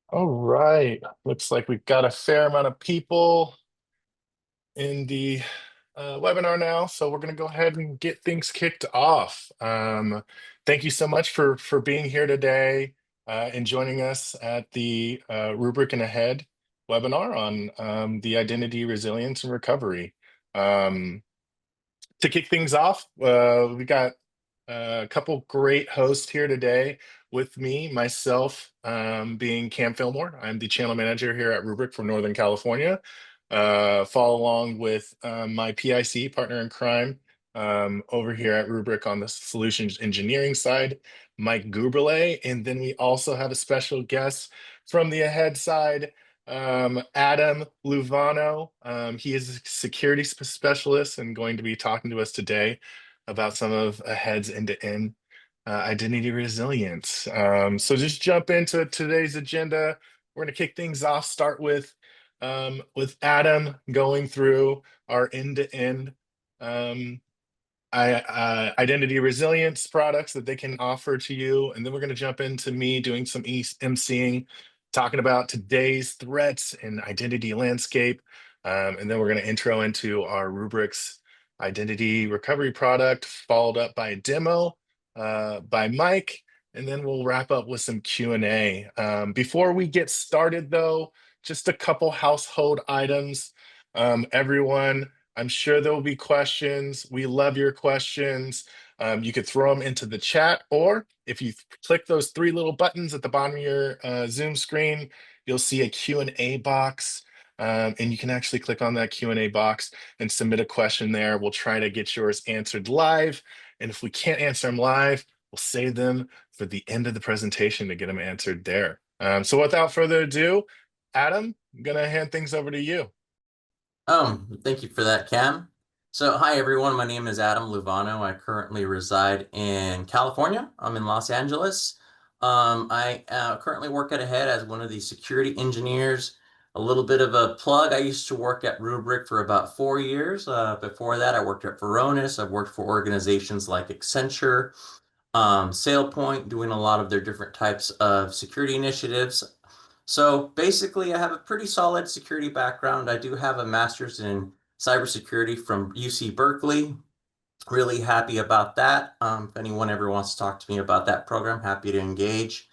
All right. Looks like we've got a fair amount of people in the webinar now, so we're going to go ahead and get things kicked off. Thank you so much for being here today and joining us at the Rubrik and AHEAD webinar on the identity resilience and recovery. To kick things off, we got a couple great hosts here today with me, myself being Cam Filmore. I'm the channel manager here at Rubrik for Northern California. Follow along with my PIC, partner in crime, over here at Rubrik on the solutions engineering side, Mike Gutberlet. And then we also have a special guest from the AHEAD side, Adam Luevano. He is a security specialist and going to be talking to us today about some of AHEAD's end-to-end identity resilience. So just jump into today's agenda. We're going to kick things off, start with Adam going through our end-to-end identity resilience products that they can offer to you. And then we're going to jump into me doing some emceeing, talking about today's threats and identity landscape. And then we're going to intro into our Rubrik's identity recovery product, followed up by a demo by Mike. And then we'll wrap up with some Q&A. Before we get started, though, just a couple household items. Everyone, I'm sure there will be questions. We love your questions. You could throw them into the chat, or if you click those three little buttons at the bottom of your Zoom screen, you'll see a Q&A box. And you can actually click on that Q&A box and submit a question there. We'll try to get yours answered live. And if we can't answer them live, we'll save them for the end of the presentation to get them answered there. So without further ado, Adam, I'm going to hand things over to you. Thank you for that, Cam. So, hi everyone, my name is Adam Luevano. I currently reside in California. I'm in Los Angeles. I currently work at AHEAD as one of the security engineers. A little bit of a plug, I used to work at Rubrik for about 4 years. Before that, I worked at Varonis. I've worked for organizations like Accenture, SailPoint, doing a lot of their different types of security initiatives. So basically, I have a pretty solid security background. I do have a master's in cybersecurity from UC Berkeley. Really happy about that. If anyone ever wants to talk to me about that program, happy to engage.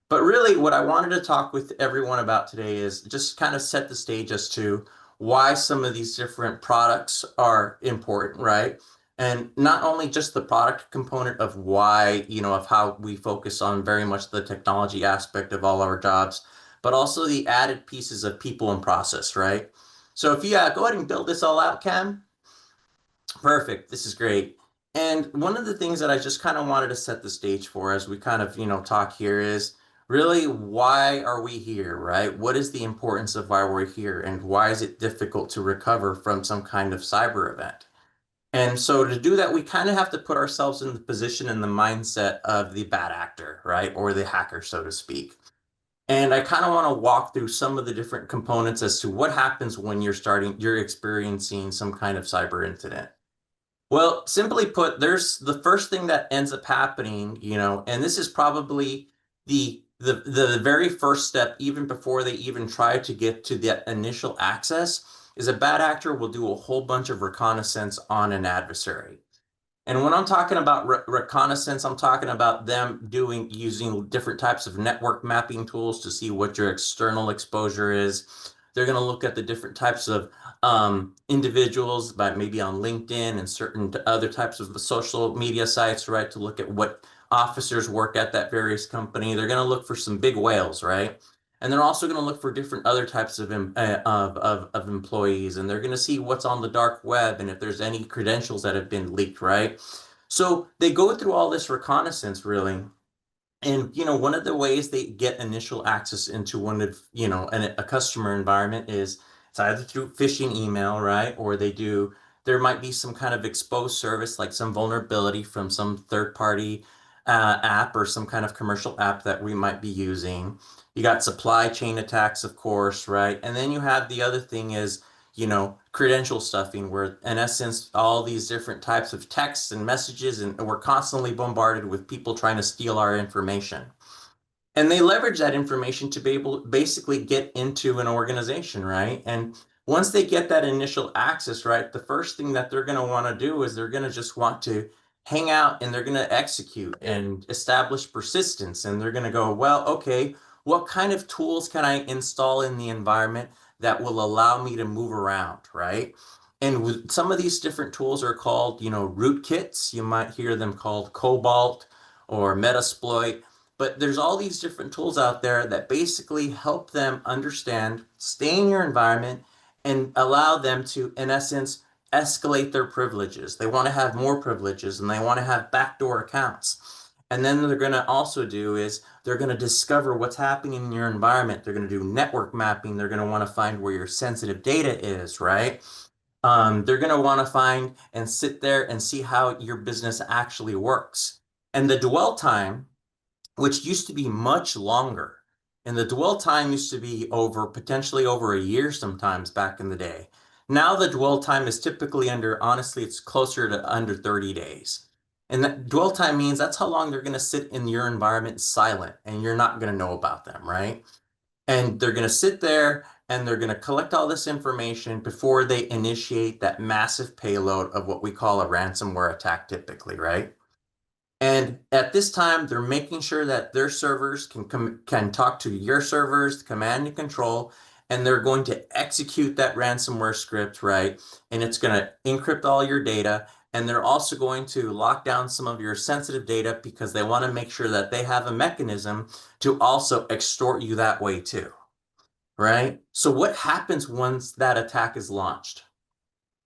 But really, what I wanted to talk with everyone about today is just kind of set the stage as to why some of these different products are important, right? And not only just the product component of why, of how we focus on very much the technology aspect of all our jobs, but also the added pieces of people and process, right? So if you go ahead and build this all out, Cam. Perfect. This is great. And one of the things that I just kind of wanted to set the stage for as we kind of, talk here is really why are we here, right? What is the importance of why we're here and why is it difficult to recover from some kind of cyber event? And so to do that, we kind of have to put ourselves in the position and the mindset of the bad actor, right? Or the hacker, so to speak. And I kind of want to walk through some of the different components as to what happens when you're experiencing some kind of cyber incident. Well, simply put, there's the first thing that ends up happening, and this is probably the very first step, even before they even try to get to that initial access, is a bad actor will do a whole bunch of reconnaissance on an adversary. And when I'm talking about reconnaissance, I'm talking about them using different types of network mapping tools to see what your external exposure is. They're going to look at the different types of individuals, but maybe on LinkedIn and certain other types of social media sites, right, to look at what officers work at that various company. They're going to look for some big whales, right? And they're also going to look for different other types of employees, and they're going to see what's on the dark web and if there's any credentials that have been leaked, right? So they go through all this reconnaissance, really. And, one of the ways they get initial access into one of, a customer environment is it's either through phishing email, right? Or there might be some kind of exposed service, like some vulnerability from some third party app or some kind of commercial app that we might be using. You got supply chain attacks, of course, right? And then you have the other thing is, credential stuffing, where in essence, all these different types of texts and messages, and we're constantly bombarded with people trying to steal our information. And they leverage that information to be able to basically get into an organization, right? And once they get that initial access, right, the first thing that they're going to want to do is they're going to just want to hang out and they're going to execute and establish persistence. And they're going to go, well, okay, what kind of tools can I install in the environment that will allow me to move around, right? And with some of these different tools are called, rootkits. You might hear them called Cobalt or Metasploit. But there's all these different tools out there that basically help them understand, stay in your environment, and allow them to, in essence, escalate their privileges. They want to have more privileges and they want to have backdoor accounts. And then they're going to also do is they're going to discover what's happening in your environment. They're going to do network mapping. They're going to want to find where your sensitive data is, right? They're going to want to find and sit there and see how your business actually works. And the dwell time, which used to be much longer. And the dwell time used to be potentially over a year sometimes back in the day. Now the dwell time is typically honestly, it's closer to under 30 days. And that dwell time means that's how long they're going to sit in your environment silent and you're not going to know about them, right? And they're going to sit there and they're going to collect all this information before they initiate that massive payload of what we call a ransomware attack typically, right? And at this time, they're making sure that their servers can talk to your servers, command and control, and they're going to execute that ransomware script, right? And it's going to encrypt all your data. And they're also going to lock down some of your sensitive data because they want to make sure that they have a mechanism to also extort you that way too, right? So what happens once that attack is launched?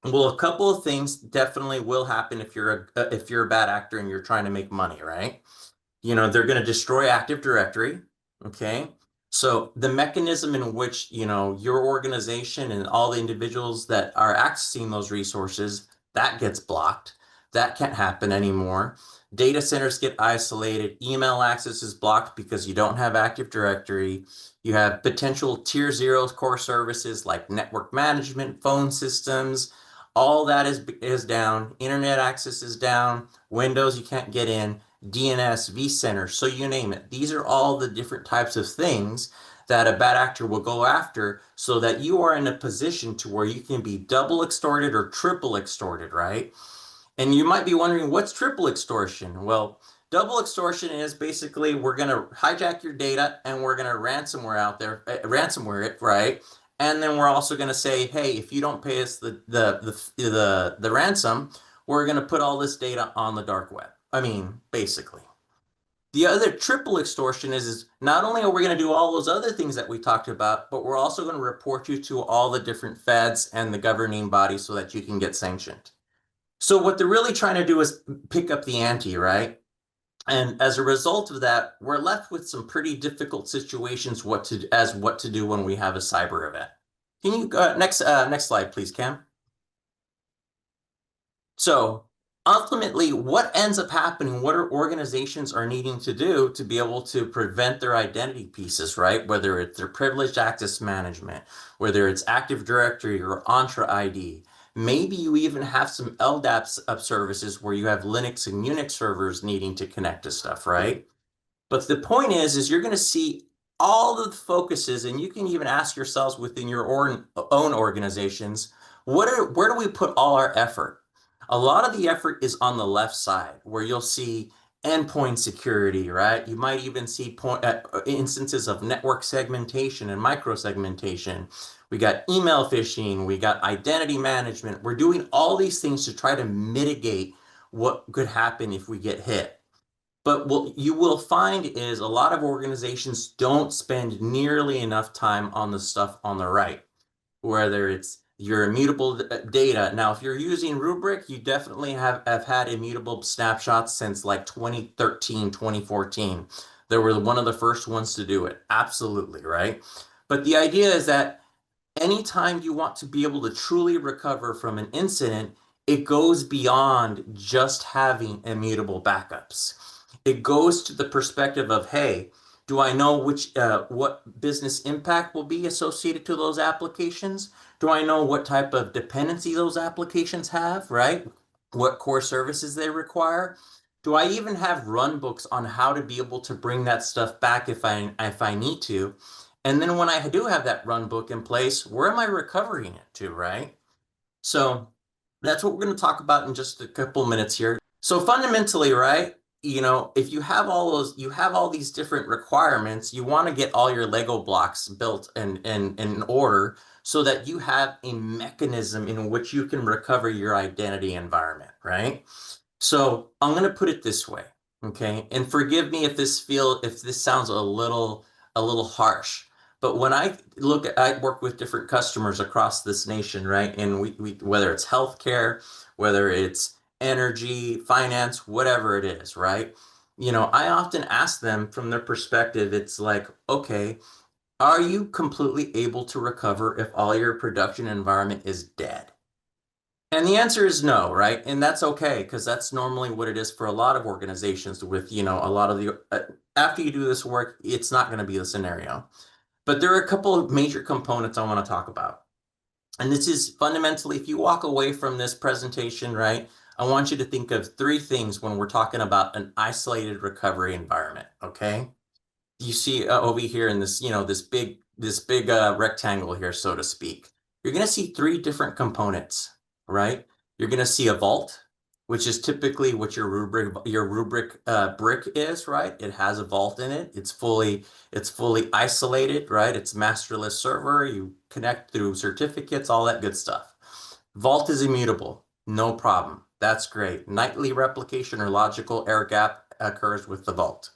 Well, a couple of things definitely will happen if you're a bad actor and you're trying to make money, right? They're going to destroy Active Directory, okay? So the mechanism in which, your organization and all the individuals that are accessing those resources, that gets blocked. That can't happen anymore. Data centers get isolated. Email access is blocked because you don't have Active Directory. You have potential tier 0 core services like network management, phone systems. All that is down. Internet access is down. Windows, you can't get in. DNS, vCenter, so you name it. These are all the different types of things that a bad actor will go after so that you are in a position to where you can be double extorted or triple extorted, right? And you might be wondering, what's triple extortion? Well, double extortion is basically we're going to hijack your data and we're going to ransomware it, right? And then we're also going to say, hey, if you don't pay us the ransom, we're going to put all this data on the dark web. I mean, basically. The other triple extortion is not only are we going to do all those other things that we talked about, but we're also going to report you to all the different feds and the governing bodies so that you can get sanctioned. So what they're really trying to do is pick up the ante, right? And as a result of that, we're left with some pretty difficult situations what to do when we have a cyber event. Can you next slide, please, Cam? So ultimately, what ends up happening, what organizations are needing to do to be able to prevent their identity pieces, right? Whether it's their privileged access management, whether it's Active Directory or Entra ID. Maybe you even have some LDAP services where you have Linux and Unix servers needing to connect to stuff, right? But the point is you're going to see all of the focuses, and you can even ask yourselves within your own organizations, where do we put all our effort? A lot of the effort is on the left side, where you'll see endpoint security, right? You might even see instances of network segmentation and micro-segmentation. We got email phishing, we got identity management. We're doing all these things to try to mitigate what could happen if we get hit. But what you will find is a lot of organizations don't spend nearly enough time on the stuff on the right, whether it's your immutable data. Now, if you're using Rubrik, you definitely have had immutable snapshots since like 2013, 2014. They were one of the first ones to do it. Absolutely, right? But the idea is that anytime you want to be able to truly recover from an incident, it goes beyond just having immutable backups. It goes to the perspective of, hey, do I know what business impact will be associated to those applications? Do I know what type of dependency those applications have, right? What core services they require? Do I even have run books on how to be able to bring that stuff back if I need to? And then when I do have that run book in place, where am I recovering it to, right? So that's what we're going to talk about in just a couple minutes here. So fundamentally, right, if you have you have all these different requirements, you want to get all your Lego blocks built and in order so that you have a mechanism in which you can recover your identity environment, right? So I'm going to put it this way, okay? And forgive me if this sounds a little harsh, but when I work with different customers across this nation, right? And we whether it's healthcare, whether it's energy, finance, whatever it is, right? I often ask them from their perspective, it's like, okay, are you completely able to recover if all your production environment is dead? And the answer is no, right? And that's okay, because that's normally what it is for a lot of organizations with, a lot of after you do this work, it's not going to be the scenario. But there are a couple of major components I want to talk about. And this is fundamentally, if you walk away from this presentation, right, I want you to think of three things when we're talking about an isolated recovery environment, okay? You see over here in this, this big rectangle here, so to speak, you're going to see three different components, right? You're going to see a vault, which is typically what your rubric brick is, right? It has a vault in it. It's fully isolated, right? It's masterless server. You connect through certificates, all that good stuff. Vault is immutable, no problem. That's great. Nightly replication or logical air gap occurs with the vault.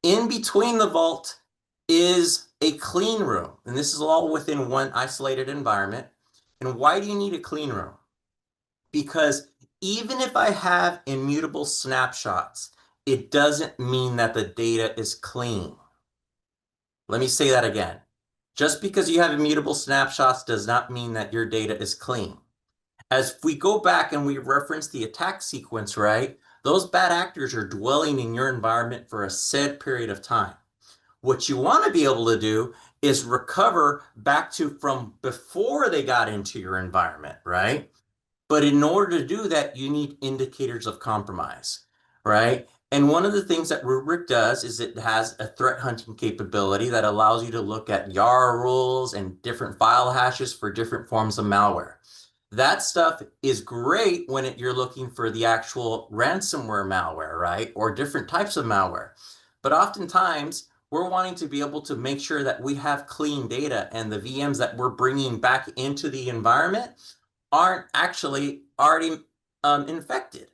In between the vault is a clean room, and this is all within one isolated environment. And why do you need a clean room? Because even if I have immutable snapshots, it doesn't mean that the data is clean. Let me say that again. Just because you have immutable snapshots does not mean that your data is clean. As we go back and we reference the attack sequence, right? Those bad actors are dwelling in your environment for a set period of time. What you want to be able to do is recover back to from before they got into your environment, right? But in order to do that, you need indicators of compromise, right? And one of the things that Rubrik does is it has a threat hunting capability that allows you to look at YARA rules and different file hashes for different forms of malware. That stuff is great when you're looking for the actual ransomware malware, right? Or different types of malware. But oftentimes, we're wanting to be able to make sure that we have clean data and the VMs that we're bringing back into the environment aren't actually already infected.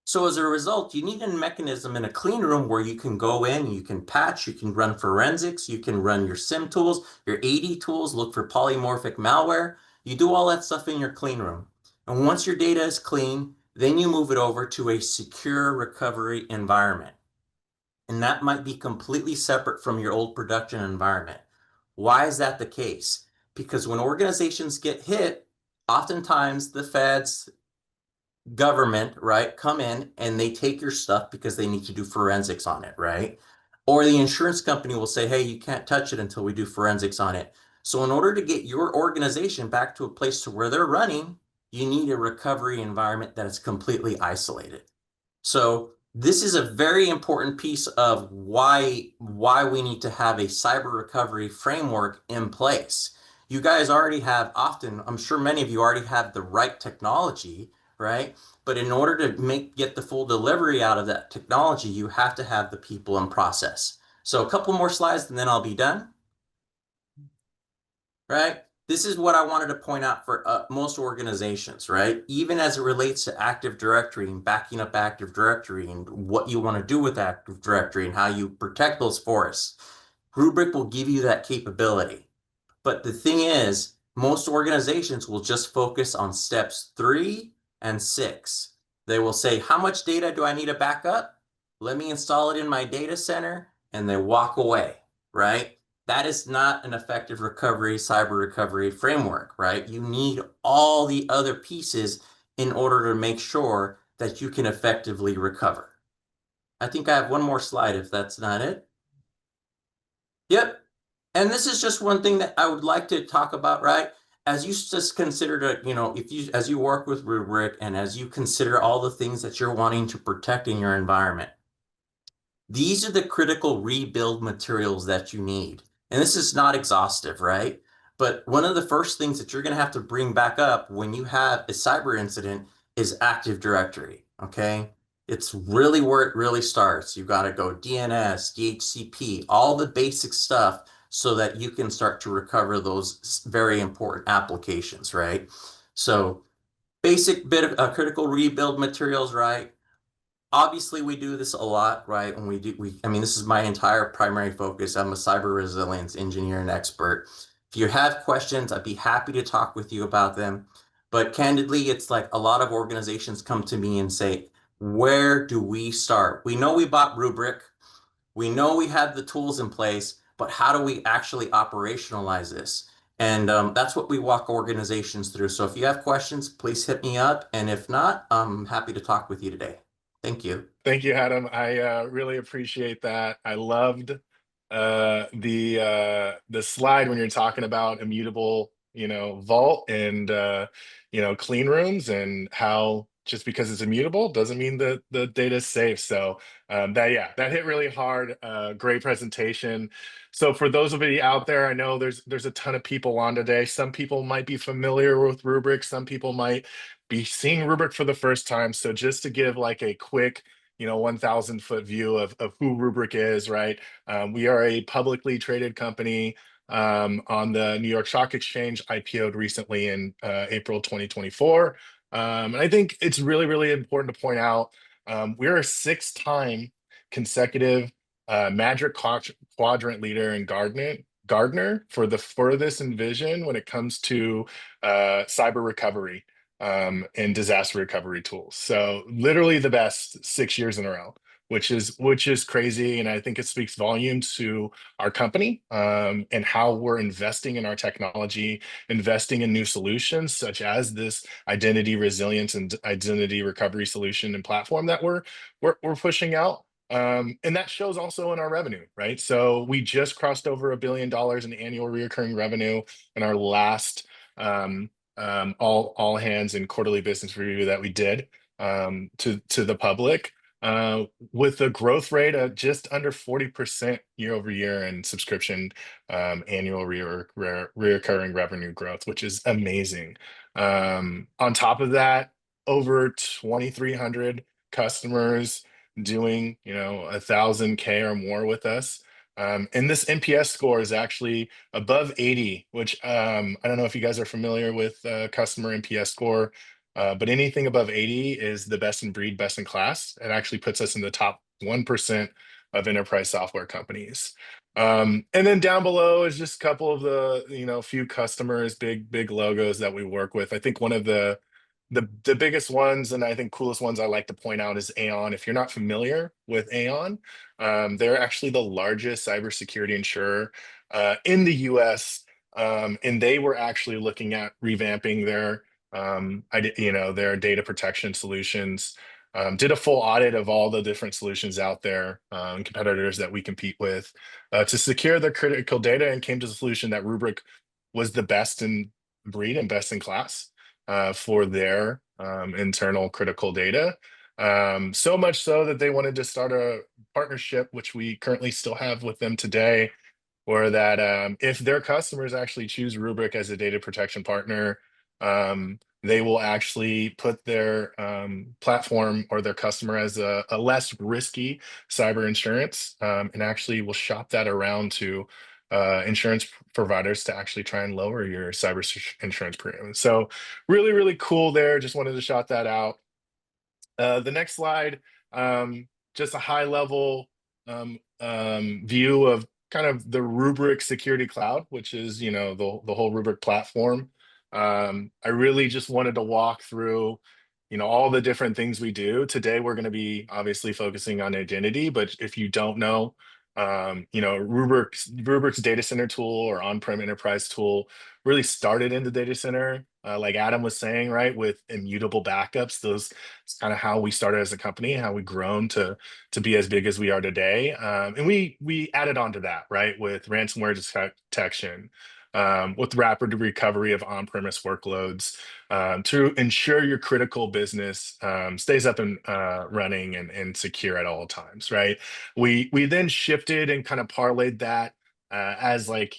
So as a result, you need a mechanism in a clean room where you can go in, you can patch, you can run forensics, you can run your SIM tools, your AD tools, look for polymorphic malware. You do all that stuff in your clean room. And once your data is clean, then you move it over to a secure recovery environment. And that might be completely separate from your old production environment. Why is that the case? Because when organizations get hit, oftentimes the feds, government, right, come in and they take your stuff because they need to do forensics on it, right? Or the insurance company will say, hey, you can't touch it until we do forensics on it. So in order to get your organization back to a place to where they're running, you need a recovery environment that is completely isolated. So this is a very important piece of why we need to have a cyber recovery framework in place. You guys already have I'm sure many of you already have the right technology, right? But in order to get the full delivery out of that technology, you have to have the people and process. So a couple more slides and then I'll be done, right? This is what I wanted to point out for most organizations, right? Even as it relates to Active Directory and backing up Active Directory and what you want to do with Active Directory and how you protect those forests. Rubrik will give you that capability. But the thing is, most organizations will just focus on steps 3 and 6. They will say, how much data do I need to back up? Let me install it in my data center, and they walk away, right? That is not an effective cyber recovery framework, right? You need all the other pieces in order to make sure that you can effectively recover. I think I have one more slide if that's not it. Yep. And this is just one thing that I would like to talk about, right? as you just consider to, if you, as you work with Rubrik and as you consider all the things that you're wanting to protect in your environment, these are the critical rebuild materials that you need. And this is not exhaustive, right? But one of the first things that you're going to have to bring back up when you have a cyber incident is Active Directory, okay? It's really where it really starts. You've got to go DNS, DHCP, all the basic stuff so that you can start to recover those very important applications, right? So basic bit of critical rebuild materials, right? Obviously we do this a lot, right? When I mean, this is my entire primary focus. I'm a cyber resilience engineer and expert. If you have questions, I'd be happy to talk with you about them. But candidly, it's like a lot of organizations come to me and say, where do we start? We know we bought Rubrik. We know we have the tools in place, but how do we actually operationalize this? And that's what we walk organizations through. So if you have questions, please hit me up. And if not, I'm happy to talk with you today. Thank you. Thank you, Adam. I really appreciate that. I loved the slide when you're talking about immutable, vault and clean rooms, and how just because it's immutable doesn't mean that the data is safe. So that hit really hard. Great presentation. So for those of you out there, I know there's a ton of people on today. Some people might be familiar with Rubrik. Some people might be seeing Rubrik for the first time. So just to give like a quick 1,000-foot view of who Rubrik is, right? We are a publicly traded company on the New York Stock Exchange, IPO'd recently in April 2024. And I think it's really, really important to point out we're a 6-time consecutive Magic Quadrant leader in Gardner for the furthest in vision when it comes to cyber recovery and disaster recovery tools. So literally the best 6 years in a row, which is crazy. And I think it speaks volumes to our company and how we're investing in our technology, investing in new solutions such as this identity resilience and identity recovery solution and platform that we're pushing out. And that shows also in our revenue, right? So we just crossed over $1 billion in annual recurring revenue in our last all hands and quarterly business review that we did to the public, with a growth rate of just under 40% year over year in subscription annual recurring revenue growth, which is amazing. On top of that, over 2,300 customers doing 1,000K or more with us. And this NPS score is actually above 80, which I don't know if you guys are familiar with customer NPS score, but anything above 80 is the best in breed, best in class. It actually puts us in the top 1% of enterprise software companies. And then down below is just a couple of the, few customers, big logos that we work with. I think one of the biggest ones, and I think coolest ones I like to point out, is Aon. If you're not familiar with Aon, they're actually the largest cybersecurity insurer in the US. And they were actually looking at revamping their data protection solutions. Did a full audit of all the different solutions out there and competitors that we compete with to secure their critical data, and came to the solution that Rubrik was the best in breed and best in class for their internal critical data. So much so that they wanted to start a partnership, which we currently still have with them today, or that if their customers actually choose Rubrik as a data protection partner, they will actually put their platform or their customer as a less risky cyber insurance, and actually will shop that around to insurance providers to actually try and lower your insurance premium. So really, really cool there. Just wanted to shout that out. The next slide, just a high level view of kind of the Rubrik Security Cloud, which is the whole Rubrik platform. I really just wanted to walk through all the different things we do. Today we're going to be obviously focusing on identity, but if you don't know, Rubrik's data center tool or on-prem enterprise tool really started in the data center, like Adam was saying, right, with immutable backups. Those it's kind of how we started as a company, how we grown to be as big as we are today. And we added on to that, right, with ransomware detection, with rapid recovery of on-premise workloads to ensure your critical business stays up and running and secure at all times, right? We then shifted and kind of parlayed that as like,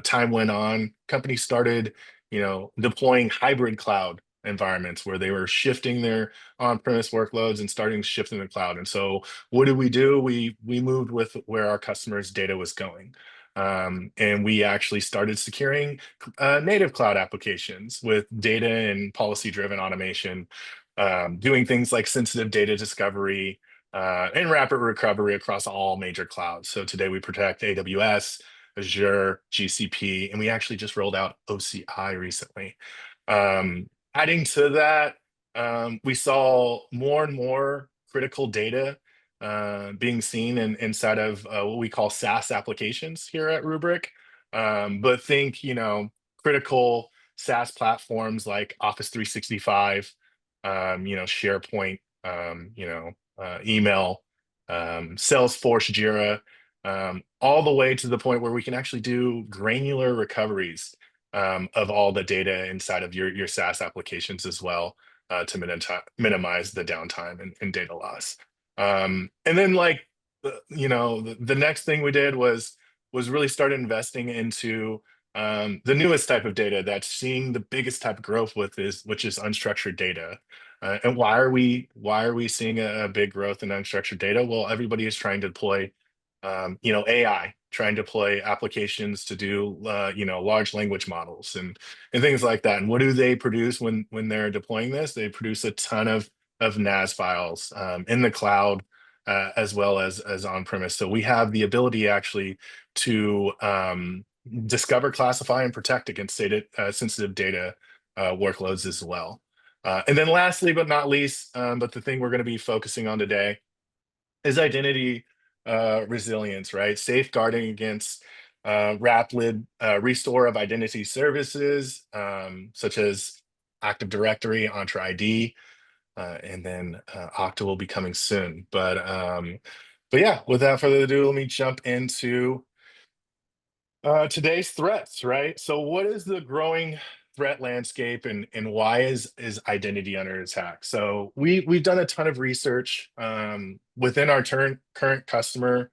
time went on, companies started, deploying hybrid cloud environments where they were shifting their on-premise workloads and starting to shift in the cloud. And so what did we do? We moved with where our customers' data was going. And we actually started securing native cloud applications with data and policy-driven automation, doing things like sensitive data discovery and rapid recovery across all major clouds. So today we protect AWS, Azure, GCP, and we actually just rolled out OCI recently. Adding to that, we saw more and more critical data being seen inside of what we call SaaS applications here at Rubrik. But think, critical SaaS platforms like Office 365, SharePoint, email, Salesforce, Jira, all the way to the point where we can actually do granular recoveries of all the data inside of your SaaS applications as well to minimize the downtime and data loss. And then like the next thing we did was really start investing into the newest type of data that's seeing the biggest type of growth which is unstructured data. And why are we seeing a big growth in unstructured data? Well, everybody is trying to deploy AI, trying to deploy applications to do large language models and things like that. And what do they produce when they're deploying this? They produce a ton of NAS files in the cloud as well as on premise. So we have the ability actually to discover, classify, and protect against sensitive data workloads as well. And then lastly, but not least, but the thing we're going to be focusing on today is identity resilience, right? Safeguarding against rapid restore of identity services, such as Active Directory, Entra ID, and then Okta will be coming soon. But yeah, without further ado, let me jump into today's threats, right? So what is the growing threat landscape and why is identity under attack? So we've done a ton of research within our current customer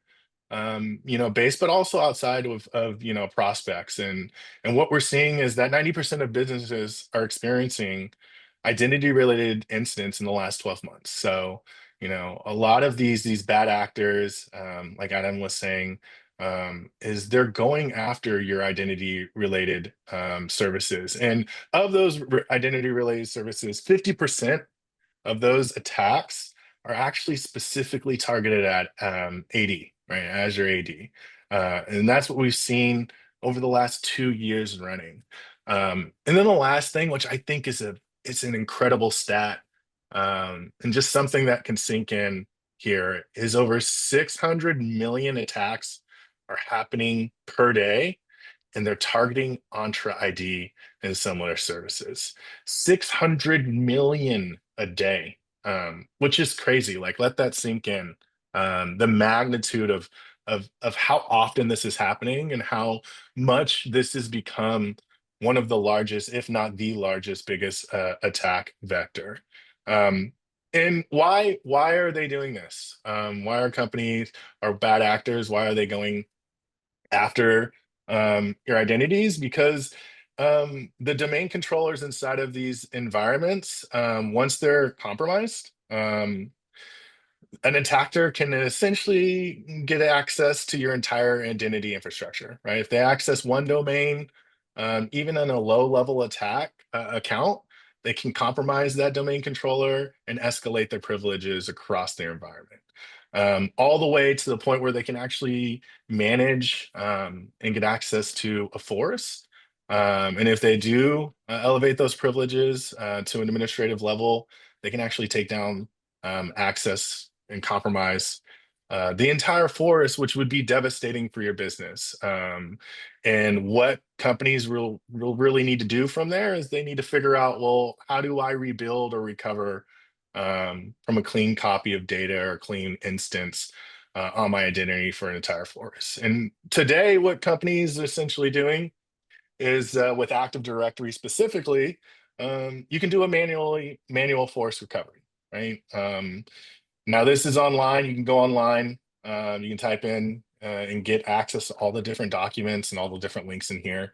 base, but also outside of prospects. And what we're seeing is that 90% of businesses are experiencing identity related incidents in the last 12 months. So, a lot of these bad actors, like Adam was saying, is they're going after your identity related services. And of those identity related services, 50% of those attacks are actually specifically targeted at AD, right? Azure AD. And that's what we've seen over the last 2 years running. And then the last thing, which I think it's an incredible stat, and just something that can sink in here, is over 600 million attacks are happening per day, and they're targeting Entra ID and similar services. 600 million a day, which is crazy. Like, let that sink in. The magnitude of how often this is happening and how much this has become one of the largest, if not the largest, biggest attack vector. And why are they doing this? Why are companies or bad actors? Why are they going after your identities? Because the domain controllers inside of these environments, once they're compromised, an attacker can essentially get access to your entire identity infrastructure, right? If they access one domain, even in a low-level attack account, they can compromise that domain controller and escalate their privileges across their environment, all the way to the point where they can actually manage and get access to a forest. And if they do elevate those privileges to an administrative level, they can actually take down access and compromise the entire forest, which would be devastating for your business. And what companies will really need to do from there is they need to figure out, well, how do I rebuild or recover from a clean copy of data or clean instance on my identity for an entire forest? And today, what companies are essentially doing is with Active Directory specifically, you can do a manual force recovery, right? Now this is online. You can go online. You can type in and get access to all the different documents and all the different links in here,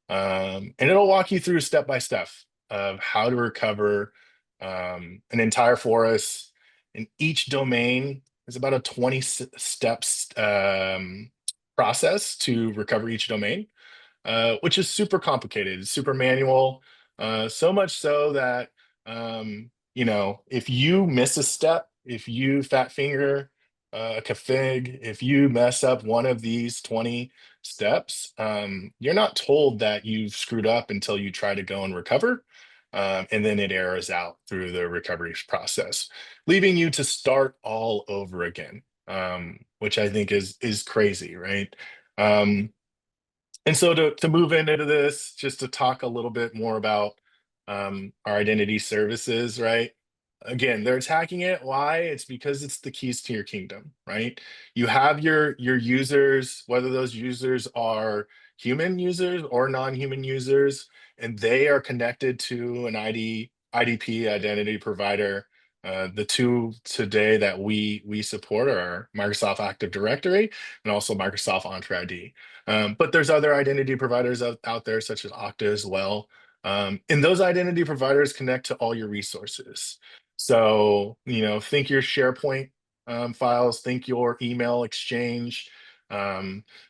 and it'll walk you through step by step of how to recover an entire forest. And each domain is about a 20 steps process to recover each domain, which is super complicated. It's super manual, so much so that if you miss a step, if you fat finger a config, if you mess up one of these 20 steps, you're not told that you've screwed up until you try to go and recover. And then it errors out through the recovery process, leaving you to start all over again, which I think is crazy, right? And so to move into this, just to talk a little bit more about our identity services, right? Again, they're attacking it. Why? It's because it's the keys to your kingdom, right? You have your users, whether those users are human users or non-human users, and they are connected to an IDP identity provider. The two today that we support are Microsoft Active Directory and also Microsoft Entra ID. But there's other identity providers out there, such as Okta as well. And those identity providers connect to all your resources. So, think your SharePoint files, think your email exchange,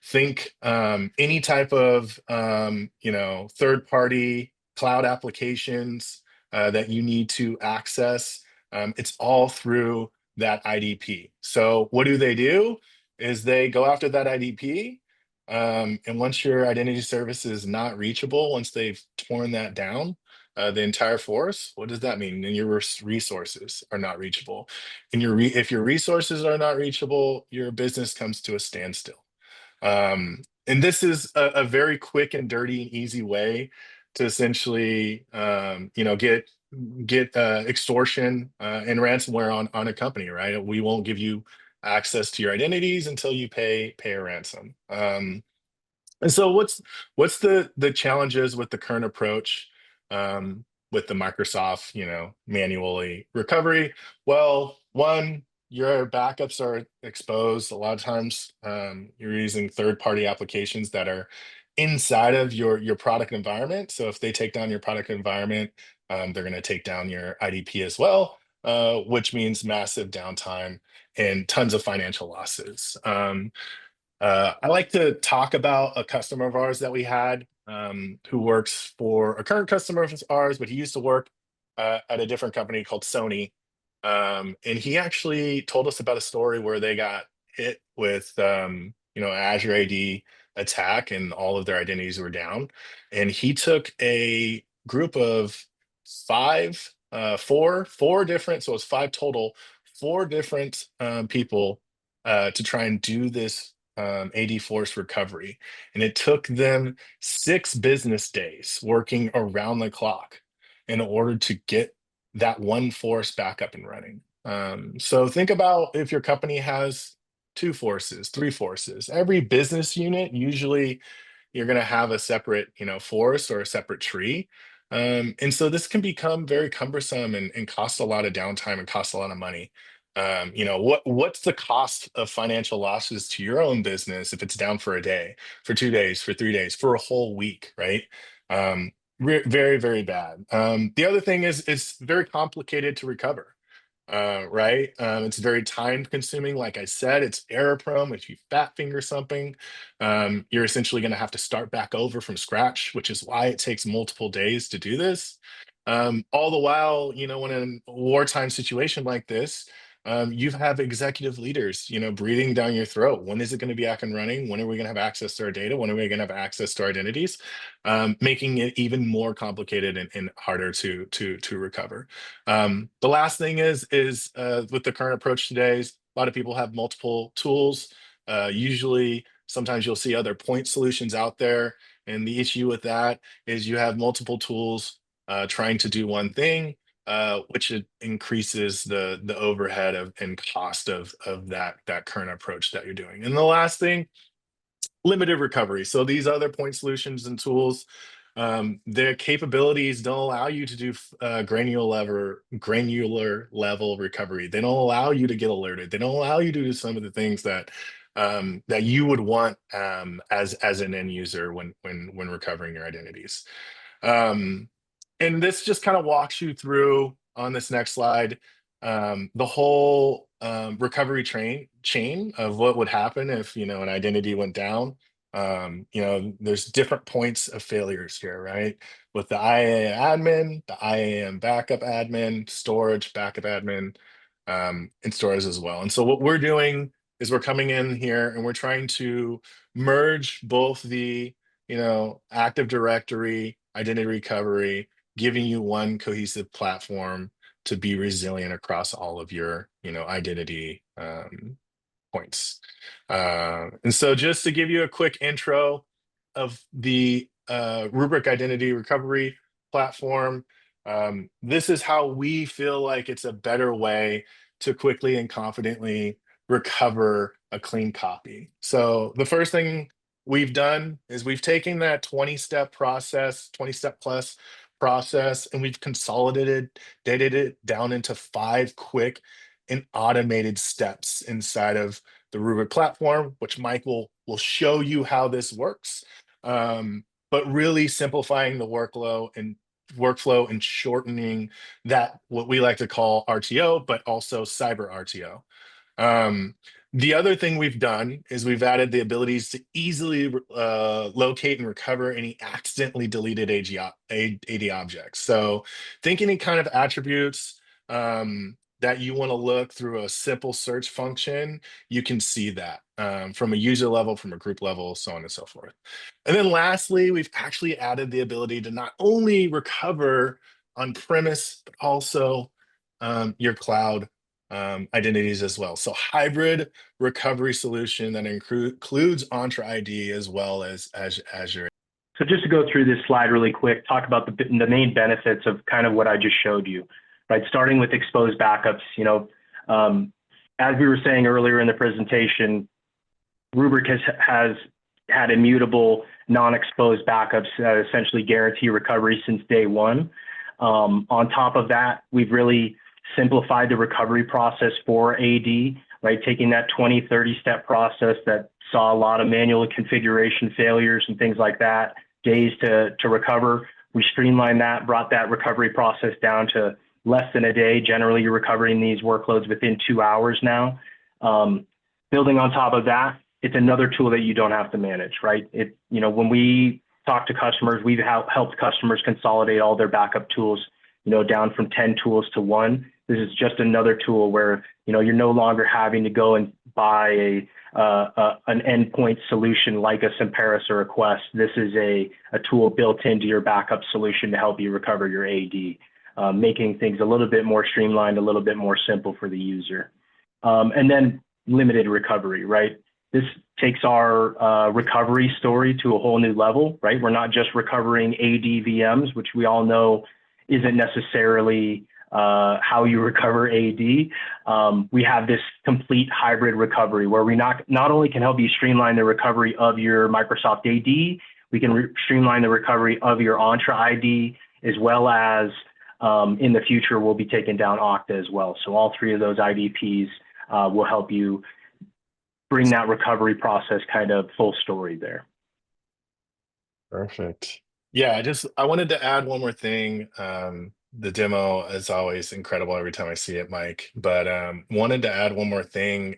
think any type of, third-party cloud applications that you need to access. It's all through that IDP. So what do? Is they go after that IDP, and once your identity service is not reachable, once they've torn that down, the entire force, what does that mean? And your resources are not reachable. And if your resources are not reachable, your business comes to a standstill. And this is a very quick and dirty and easy way to essentially, get extortion and ransomware on a company, right? We won't give you access to your identities until you pay a ransom. And so what's the challenges with the current approach, with the Microsoft, manually recovery? Well, one, your backups are exposed. A lot of times, you're using third-party applications that are inside of your product environment. So if they take down your product environment, they're going to take down your IDP as well, which means massive downtime and tons of financial losses. I like to talk about a customer of ours that we had, who works for a current customer of ours, but he used to work at a different company called Sony. And he actually told us about a story where they got hit with, Azure AD attack and all of their identities were down. And he took a group of four different, so it's five total, four different people to try and do this AD force recovery. And it took them 6 business days working around the clock in order to get that one force back up and running. So think about if your company has 2 forces, 3 forces. Every business unit, usually you're going to have a separate, forest or a separate tree. And so this can become very cumbersome and cost a lot of downtime and cost a lot of money. What's the cost of financial losses to your own business if it's down for a day, for 2 days, for 3 days, for a whole week, right? Very, very bad. The other thing is it's very complicated to recover, right? It's very time consuming. Like I said, it's error prone. If you fat finger something, you're essentially going to have to start back over from scratch, which is why it takes multiple days to do this. All the while, when in a wartime situation like this, you have executive leaders, breathing down your throat. When is it going to be up and running? When are we going to have access to our data? When are we going to have access to our identities? Making it even more complicated and harder to recover. The last thing is with the current approach today, a lot of people have multiple tools. Usually, sometimes you'll see other point solutions out there, and the issue with that is you have multiple tools trying to do one thing, which increases the overhead and cost of that current approach that you're doing. And the last thing limited recovery. So these other point solutions and tools, their capabilities don't allow you to do granular level recovery. They don't allow you to get alerted. They don't allow you to do some of the things that that you would want as an end user when recovering your identities. Um, and this just kind of walks you through on this next slide the whole recovery chain of what would happen if an identity went down. There's different points of failures here, right? With the IAM admin, the IAM backup admin, storage backup admin, and storage as well. And so what we're doing is we're coming in here and we're trying to merge both the Active Directory, identity recovery, giving you one cohesive platform to be resilient across all of your, identity points. And so just to give you a quick intro of the Rubrik Identity Recovery Platform, this is how we feel like it's a better way to quickly and confidently recover a clean copy. So the first thing we've done is we've taken that 20-step process, 20-step plus process, and we've consolidated it down into 5 quick and automated steps inside of the Rubrik platform, which Mike will show you how this works. But really simplifying the workflow and shortening that, what we like to call RTO, but also cyber RTO. The other thing we've done is we've added the abilities to easily locate and recover any accidentally deleted AD objects. So think any kind of attributes that you want to look through a simple search function, you can see that from a user level, from a group level, so on and so forth. And then lastly, we've actually added the ability to not only recover on premise, but also your cloud identities as well. So hybrid recovery solution that includes Entra ID as well as Azure. So just to go through this slide really quick, talk about the main benefits of kind of what I just showed you, right? Starting with exposed backups, as we were saying earlier in the presentation, Rubrik has had immutable, non-exposed backups that essentially guarantee recovery since day one. On top of that, we've really simplified the recovery process for AD, right? Taking that 20, 30-step process that saw a lot of manual configuration failures and things like that, days to recover. We streamlined that, brought that recovery process down to less than a day. Generally, you're recovering these workloads within 2 hours now. Building on top of that, it's another tool that you don't have to manage, right? When we talk to customers, we've helped customers consolidate all their backup tools, down from 10 tools to 1. This is just another tool where, you're no longer having to go and buy an endpoint solution like a Semperis or a Quest. This is a tool built into your backup solution to help you recover your AD, making things a little bit more streamlined, a little bit more simple for the user. And then limited recovery, right? This takes our recovery story to a whole new level, right? We're not just recovering AD VMs, which we all know isn't necessarily how you recover AD. We have this complete hybrid recovery where we not only can help you streamline the recovery of your Microsoft AD, we can streamline the recovery of your Entra ID, as well as in the future, we'll be taking down Okta as well. So all 3 of those IDPs will help you bring that recovery process kind of full story there. Perfect. Yeah, I wanted to add one more thing. The demo is always incredible every time I see it, Mike, but wanted to add one more thing.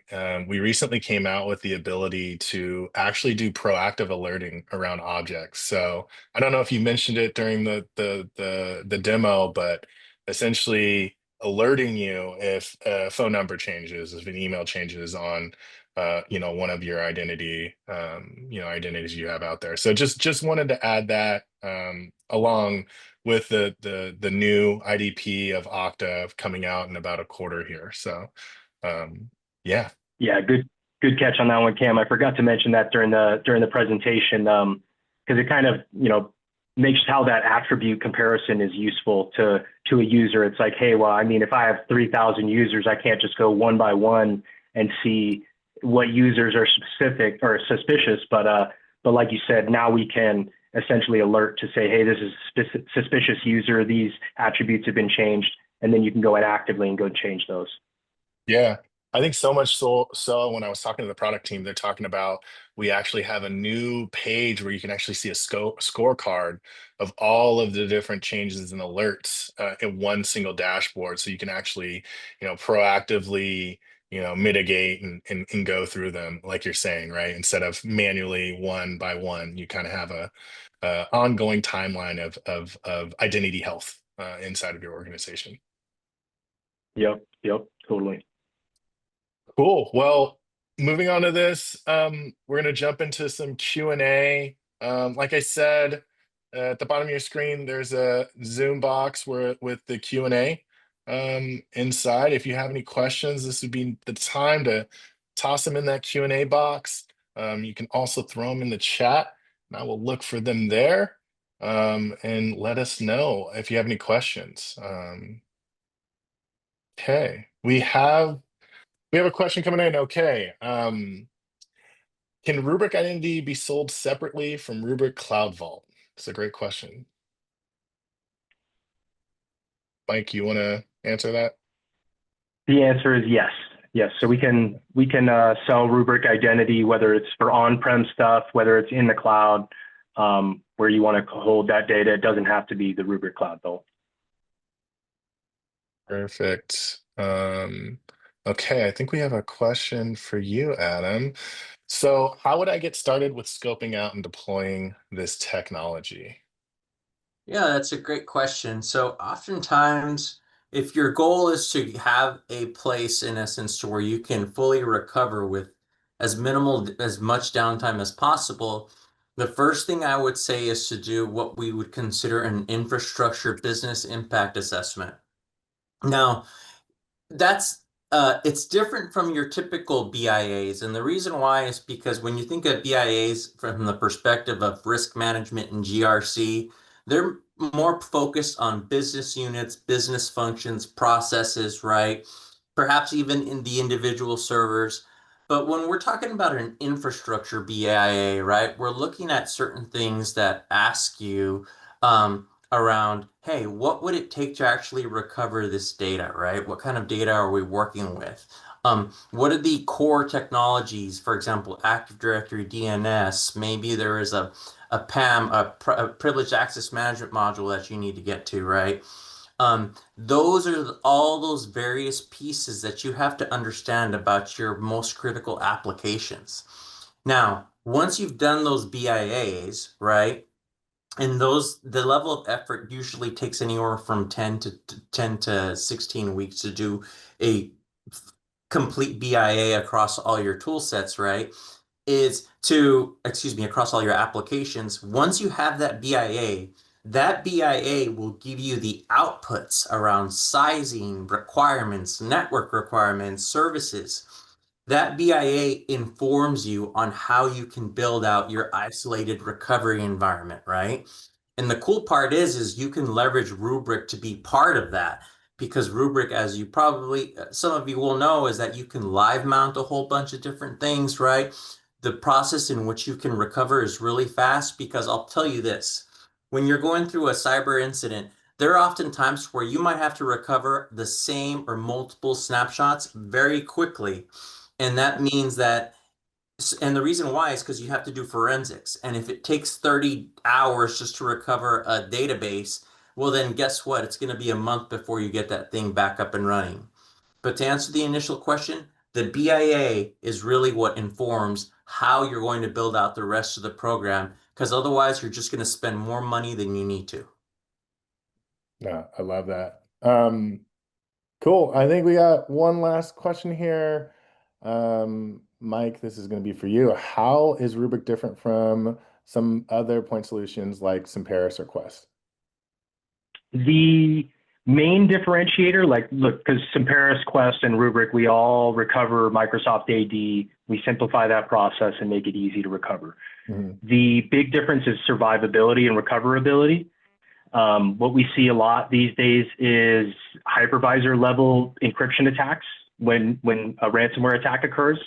We recently came out with the ability to actually do proactive alerting around objects. So I don't know if you mentioned it during the demo, but essentially alerting you if a phone number changes, if an email changes on one of your identities you have out there. So just wanted to add that along with the new IDP of Okta coming out in about a quarter here. So yeah. Yeah, good catch on that one, Cam. I forgot to mention that during the presentation, because it kind of makes how that attribute comparison is useful to a user. It's like, hey, well, I mean, if I have 3,000 users, I can't just go one by one and see what users are specific or suspicious, but like you said, now we can essentially alert to say, hey, this is a suspicious user. These attributes have been changed, and then you can go in actively and go change those. Yeah, I think so much so when I was talking to the product team, they're talking about we actually have a new page where you can actually see a scorecard of all of the different changes and alerts in one single dashboard. So you can actually, proactively, mitigate and go through them like you're saying, right? Instead of manually one by one, you kind of have a ongoing timeline of identity health inside of your organization. Yep, totally. Cool. Well, moving on to this, we're going to jump into some Q&A. Like I said, at the bottom of your screen, there's a Zoom box with the Q&A inside. If you have any questions, this would be the time to toss them in that Q&A box. You can also throw them in the chat, and I will look for them there, and let us know if you have any questions. Okay, we have a question coming in. Okay. Can Rubrik Identity be sold separately from Rubrik Cloud Vault? It's a great question. Mike, you want to answer that? The answer is yes. Yes. So we can sell Rubrik Identity, whether it's for on-prem stuff, whether it's in the cloud, where you want to hold that data. It doesn't have to be the Rubrik Cloud Vault. Perfect. Okay, I think we have a question for you, Adam. So how would I get started with scoping out and deploying this technology? Yeah, that's a great question. So oftentimes, if your goal is to have a place in essence to where you can fully recover with as much downtime as possible, the first thing I would say is to do what we would consider an infrastructure business impact assessment. Now, it's different from your typical BIAs, and the reason why is because when you think of BIAs from the perspective of risk management and GRC, they're more focused on business units, business functions, processes, right? Perhaps even in the individual servers. But when we're talking about an infrastructure BIA, right, we're looking at certain things that ask you around, hey, what would it take to actually recover this data, right? What kind of data are we working with? What are the core technologies, for example, Active Directory DNS? Maybe there is a PAM, a privileged access management module that you need to get to, right? Those are all those various pieces that you have to understand about your most critical applications. Now, once you've done those BIAs, right? And the level of effort usually takes anywhere from 10 to 16 weeks to do a complete BIA across all your tool sets, right? Across all your applications. Once you have that BIA will give you the outputs around sizing, requirements, network requirements, services. That BIA informs you on how you can build out your isolated recovery environment, right? And the cool part is you can leverage Rubrik to be part of that, because Rubrik, as you probably, some of you will know, is that you can live mount a whole bunch of different things, right? The process in which you can recover is really fast, because I'll tell you this, when you're going through a cyber incident, there are often times where you might have to recover the same or multiple snapshots very quickly. And that means that, and the reason why is because you have to do forensics. And if it takes 30 hours just to recover a database, well, then guess what? It's going to be a month before you get that thing back up and running. But to answer the initial question, the BIA is really what informs how you're going to build out the rest of the program, because otherwise you're just going to spend more money than you need to. Yeah, I love that. Cool. I think we got one last question here. Mike, this is going to be for you. How is Rubrik different from some other point solutions like Cymperis or Quest? The main differentiator, look, because Cymperis, Quest, and Rubrik, we all recover Microsoft AD. We simplify that process and make it easy to recover. Mm-hmm. The big difference is survivability and recoverability. What we see a lot these days is hypervisor level encryption attacks when a ransomware attack occurs.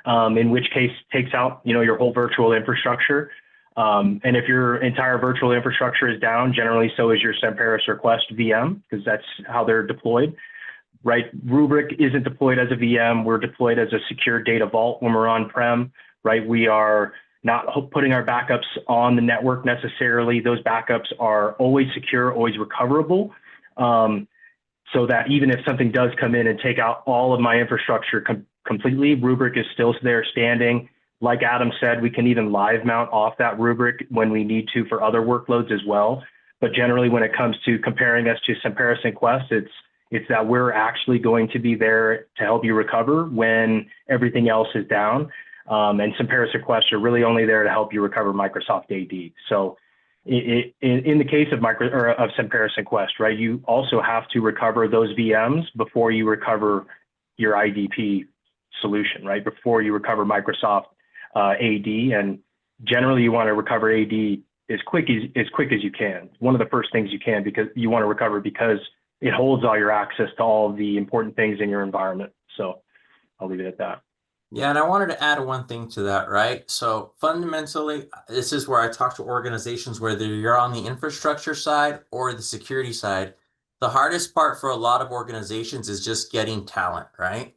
in which case takes out, your whole virtual infrastructure. And if your entire virtual infrastructure is down, generally so is your Semperis request VM, because that's how they're deployed, right? Rubrik isn't deployed as a VM. We're deployed as a secure data vault when we're on-prem, right? We are not putting our backups on the network necessarily. Those backups are always secure, always recoverable, so that even if something does come in and take out all of my infrastructure completely, Rubrik is still there standing. Like Adam said, we can even live mount off that Rubrik when we need to for other workloads as well. But generally, when it comes to comparing us to Semperis and Quest, it's that we're actually going to be there to help you recover when everything else is down. And Semperis and Quest are really only there to help you recover Microsoft AD. So in the case of Semperis and Quest, right, you also have to recover those VMs before you recover your IDP solution, right? Before you recover Microsoft AD, and generally you want to recover AD as quick as you can. One of the first things you can, because you want to recover because it holds all your access to all of the important things in your environment. So I'll leave it at that. Yeah, and I wanted to add one thing to that, right? So fundamentally, this is where I talk to organizations, whether you're on the infrastructure side or the security side. The hardest part for a lot of organizations is just getting talent, right?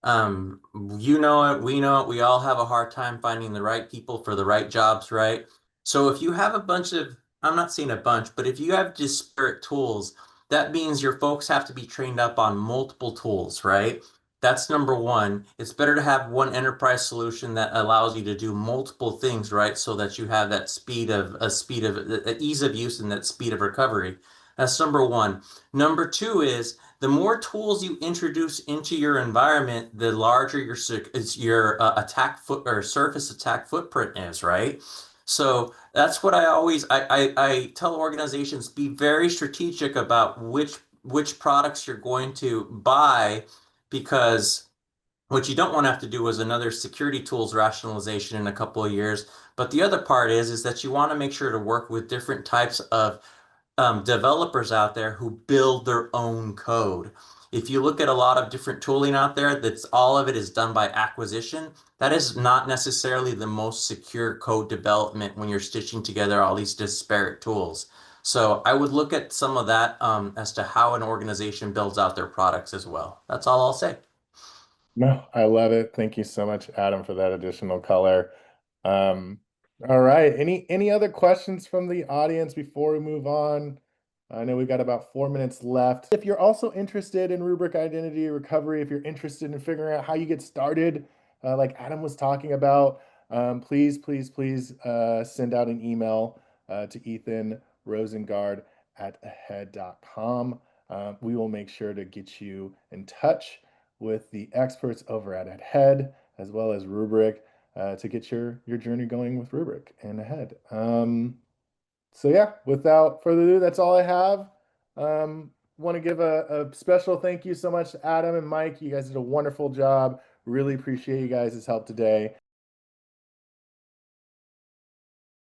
You know it, we know it, we all have a hard time finding the right people for the right jobs, right? So if you have a bunch of, I'm not saying a bunch, but if you have disparate tools, that means your folks have to be trained up on multiple tools, right? That's number one. It's better to have one enterprise solution that allows you to do multiple things, right? So that you have that ease of use and that speed of recovery. That's number one. Number two is the more tools you introduce into your environment, the larger your attack foot or surface attack footprint is, right? So that's what I tell organizations: be very strategic about which products you're going to buy, because what you don't want to have to do is another security tools rationalization in a couple of years. But the other part is that you want to make sure to work with different types of developers out there who build their own code. If you look at a lot of different tooling out there, that's all of it is done by acquisition. That is not necessarily the most secure code development when you're stitching together all these disparate tools. So I would look at some of that as to how an organization builds out their products as well. That's all I'll say. No, I love it. Thank you so much, Adam, for that additional color. All right. Any other questions from the audience before we move on? I know we got about 4 minutes left. If you're also interested in Rubrik Identity Recovery, if you're interested in figuring out how you get started, like Adam was talking about, please send out an email to Ethan Rosengard at ahead.com. We will make sure to get you in touch with the experts over at AHEAD, as well as Rubrik, to get your journey going with Rubrik and AHEAD. So yeah, without further ado, that's all I have. Want to give a special thank you so much to Adam and Mike. You guys did a wonderful job. Really appreciate you guys' help today.